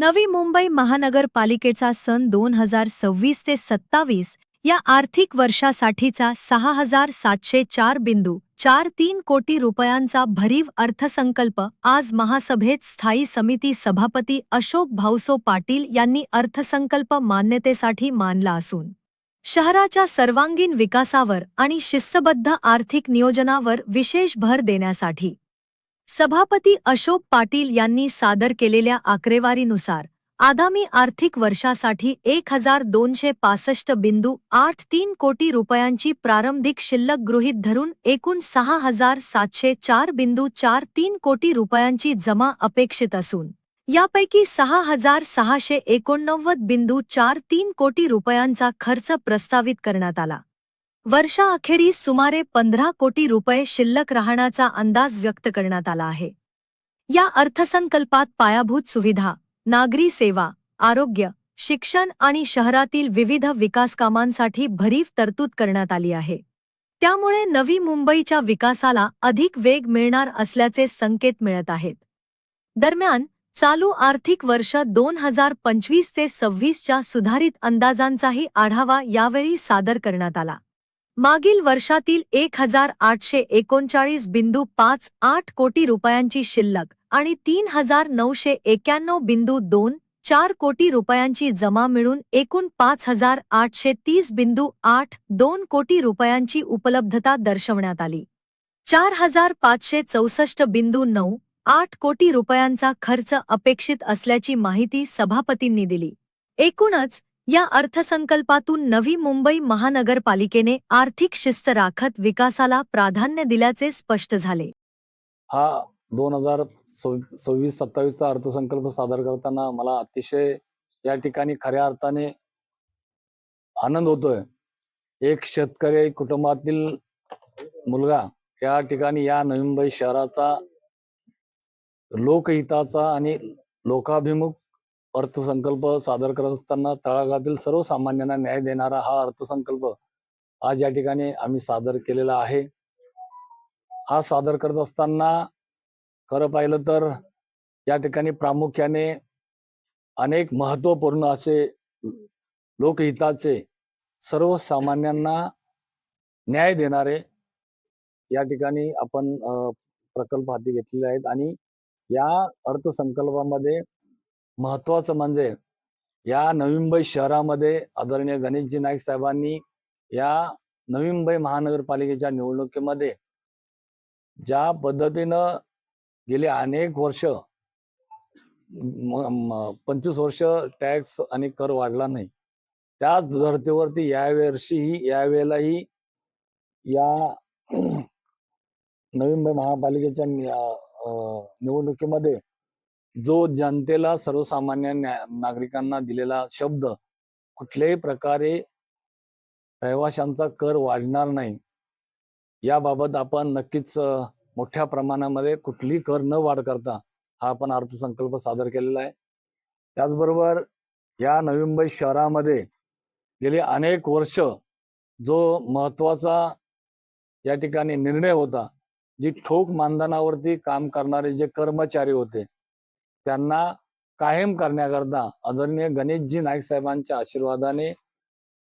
नवी मुंबई महानगरपालिकेचा सन 2026 ते 27 या आर्थिक वर्षासाठीचा 6,704.43 कोटी रुपयांचा भरीव अर्थसंकल्प आज महासभेत स्थायी समिती सभापती अशोक भाऊसो पाटील यांनी अर्थसंकल्प मान्यतेसाठी मांडला असून शहराच्या सर्वांगीण विकासावर आणि शिस्तबद्ध आर्थिक नियोजनावर विशेष भर देण्यासाठी सभापती अशोक पाटील यांनी सादर केलेल्या आकडेवारीनुसार आगामी आर्थिक वर्षासाठी 1,265.83 कोटी रुपयांची प्रारंभिक शिल्लक गृहीत धरून एकूण 6,704.43 कोटी रुपयांची जमा अपेक्षित असून यापैकी 6,689.43 कोटी रुपयांचा खर्च प्रस्तावित करण्यात आला. वर्षाअखेरीस सुमारे 15 कोटी रुपये शिल्लक राहण्याचा अंदाज व्यक्त करण्यात आला आहे. या अर्थसंकल्पात पायाभूत सुविधा, नागरी सेवा, आरोग्य, शिक्षण आणि शहरातील विविध विकासकामांसाठी भरीव तरतूद करण्यात आली आहे. त्यामुळे नवी मुंबईच्या विकासाला अधिक वेग मिळणार असल्याचे संकेत मिळत आहेत. दरम्यान, चालू आर्थिक वर्ष 2025 ते 26 च्या सुधारित अंदाजांचाही आढावा यावेळी सादर करण्यात आला. मागील वर्षातील 1,839.58 कोटी रुपयांची शिल्लक आणि 3,991.24 कोटी रुपयांची जमा मिळून एकूण 5,830.82 कोटी रुपयांची उपलब्धता दर्शवण्यात आली. 4,564.98 कोटी रुपयांचा खर्च अपेक्षित असल्याची माहिती सभापतींनी दिली. एकूणच या अर्थसंकल्पातून नवी मुंबई महानगरपालिकेने आर्थिक शिस्त राखत विकासाला प्राधान्य दिल्याचे स्पष्ट झाले. हा 2026-27 चा अर्थसंकल्प सादर करताना मला अतिशय या ठिकाणी खऱ्या अर्थाने आनंद होतोय. एक शेतकरी कुटुंबातील मुलगा या ठिकाणी या नवी मुंबई शहराचा लोकहिताचा आणि लोकाभिमुख अर्थसंकल्प सादर करत असताना तळागाळातील सर्वसामान्यांना न्याय देणारा हा अर्थसंकल्प आज या ठिकाणी आम्ही सादर केलेला आहे. हा सादर करत असताना खरं पाहिलं तर या ठिकाणी प्रामुख्याने अनेक महत्त्वपूर्ण असे लोकहिताचे सर्वसामान्यांना न्याय देणारे या ठिकाणी आपण प्रकल्प हाती घेतलेले आहेत. आणि या अर्थसंकल्पामध्ये महत्वाचं म्हणजे या नवी मुंबई शहरामध्ये आदरणीय गणेशजी नाईक साहेबांनी या नवी मुंबई महानगरपालिकेच्या निवडणुकीमध्ये ज्या पद्धतीनं गेले अनेक वर्ष 25 वर्ष टॅक्स आणि कर वाढला नाही, त्याच धर्तीवरती यावेळेलाही या नवी मुंबई महापालिकेच्या निवडणुकीमध्ये जो जनतेला सर्वसामान्य नागरिकांना दिलेला शब्द, कुठल्याही प्रकारे रहिवाशांचा कर वाढणार नाही, याबाबत आपण नक्कीच मोठ्या प्रमाणामध्ये कुठली कर न वाढ करता हा आपण अर्थसंकल्प सादर केलेला आहे. त्याचबरोबर या नवी मुंबई शहरामध्ये गेली अनेक वर्ष जो महत्वाचा या ठिकाणी निर्णय होता, जी ठोक मानधनावरती काम करणारे जे कर्मचारी होते त्यांना कायम करण्याकरता आदरणीय गणेशजी नाईक साहेबांच्या आशीर्वादाने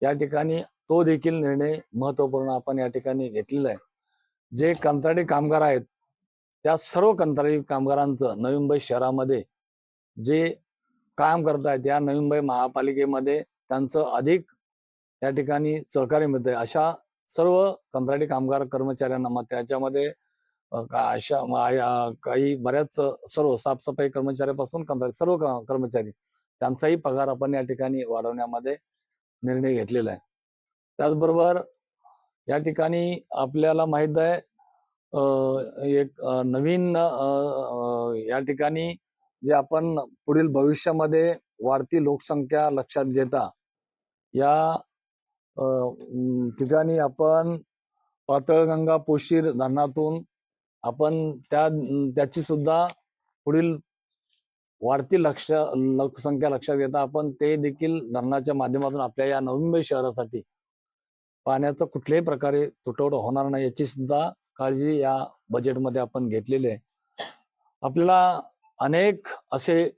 या ठिकाणी तो देखील निर्णय महत्वपूर्ण आपण या ठिकाणी घेतलेला आहे. जे कंत्राटी कामगार आहेत त्या सर्व कंत्राटी कामगारांचं नवी मुंबई शहरामध्ये जे काम करतायत या नवी मुंबई महापालिकेमध्ये त्यांचं अधिक या ठिकाणी सहकार्य मिळतंय. अशा सर्व कंत्राटी कामगार कर्मचाऱ्यांना मग त्याच्यामध्ये अशा काही बऱ्याच सर्व साफसफाई कर्मचाऱ्यापासून सर्व कर्मचारी त्यांचाही पगार आपण या ठिकाणी वाढवण्यामध्ये निर्णय घेतलेला आहे. त्याचबरोबर या ठिकाणी आपल्याला माहित आहे एक नवीन या ठिकाणी जे आपण पुढील भविष्यामध्ये वाढती लोकसंख्या लक्षात घेता या ठिकाणी आपण पातळगंगा पोशीर धरणातून आपण त्याची सुद्धा पुढील वाढती लोकसंख्या लक्षात घेता आपण ते देखील धरणाच्या माध्यमातून आपल्या या नवी मुंबई शहरासाठी पाण्याचा कुठल्याही प्रकारे तुटवडा होणार नाही याची सुद्धा काळजी या बजेटमध्ये आपण घेतलेली आहे. आपल्याला अनेक असे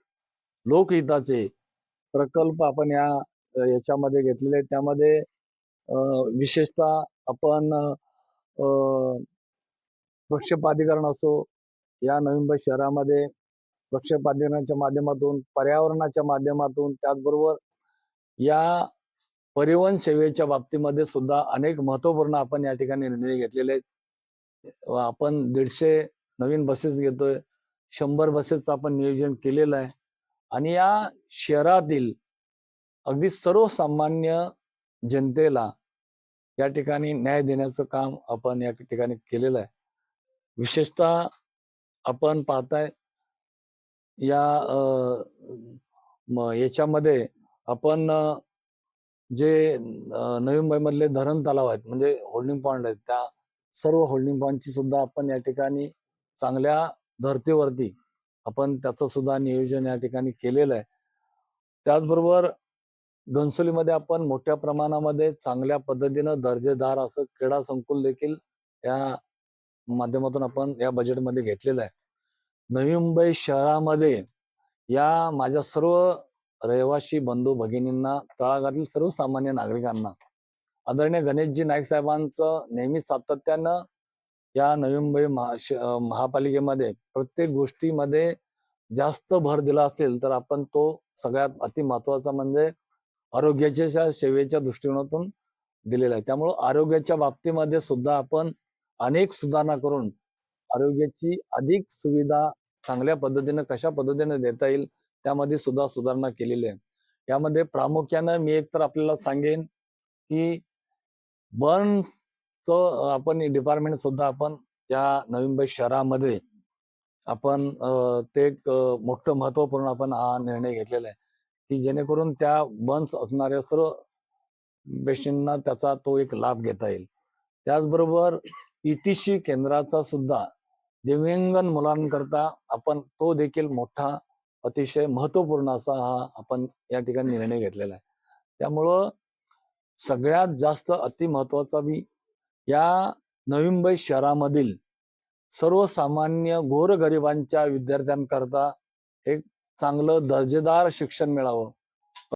लोकहिताचे प्रकल्प आपण याच्यामध्ये घेतलेले आहेत. त्यामध्ये विशेषतः आपण वृक्षपादीकरण असो, या नवी मुंबई शहरामध्ये वृक्षपादीकरणाच्या माध्यमातून, पर्यावरणाच्या माध्यमातून, त्याचबरोबर या परिवहन सेवेच्या बाबतीमध्ये सुद्धा अनेक महत्त्वपूर्ण आपण या ठिकाणी निर्णय घेतलेले आहेत. आपण 150 नवीन बसेस घेतोय, 100 बसेसचं आपण नियोजन केलेलं आहे आणि या शहरातील अगदी सर्वसामान्य जनतेला या ठिकाणी न्याय देण्याचं काम आपण या ठिकाणी केलेलं आहे. विशेषतः आपण पाहताय या याच्यामध्ये आपण जे नवी मुंबईमधले धरण तलाव आहेत, म्हणजे होल्डिंग पॉइंट आहेत, त्या सर्व होल्डिंग पॉइंटची सुद्धा आपण या ठिकाणी चांगल्या धर्तीवरती आपण त्याचं सुद्धा नियोजन या ठिकाणी केलेलं आहे. त्याचबरोबर घनसोलीमध्ये आपण मोठ्या प्रमाणामध्ये चांगल्या पद्धतीनं दर्जेदार असं क्रीडा संकुल देखील या माध्यमातून आपण या बजेटमध्ये घेतलेलं आहे. नवी मुंबई शहरामध्ये या माझ्या सर्व रहिवासी बंधू भगिनींना, तळागाळातील सर्वसामान्य नागरिकांना आदरणीय गणेशजी नाईक साहेबांचं नेहमी सातत्यानं या नवी मुंबई महापालिकेमध्ये प्रत्येक गोष्टीमध्ये जास्त भर दिला असेल तर आपण तो सगळ्यात अति महत्वाचा म्हणजे आरोग्याच्या सेवेच्या दृष्टिकोनातून दिलेला आहे. त्यामुळं आरोग्याच्या बाबतीमध्ये सुद्धा आपण अनेक सुधारणा करून आरोग्याची अधिक सुविधा चांगल्या पद्धतीनं कशा पद्धतीने देता येईल त्यामध्ये सुद्धा सुधारणा केलेली आहे. यामध्ये प्रामुख्यानं मी एक तर आपल्याला सांगेन की बर्नचं आपण डिपार्टमेंट सुद्धा आपण या नवी मुंबई शहरामध्ये आपण ते एक मोठं महत्वपूर्ण आपण हा निर्णय घेतलेला आहे की जेणेकरून त्या बर्न्स असणाऱ्या सर्व पेशंटना त्याचा तो एक लाभ घेता येईल. त्याचबरोबर ETC केंद्राचा सुद्धा दिव्यांग मुलांकरता आपण तो देखील मोठा अतिशय महत्वपूर्ण असा हा आपण या ठिकाणी निर्णय घेतलेला आहे. त्यामुळं सगळ्यात जास्त अतिमहत्वाचा बी या नवी मुंबई शहरामधील सर्वसामान्य गोरगरिबांच्या विद्यार्थ्यांकरता एक चांगलं दर्जेदार शिक्षण मिळावं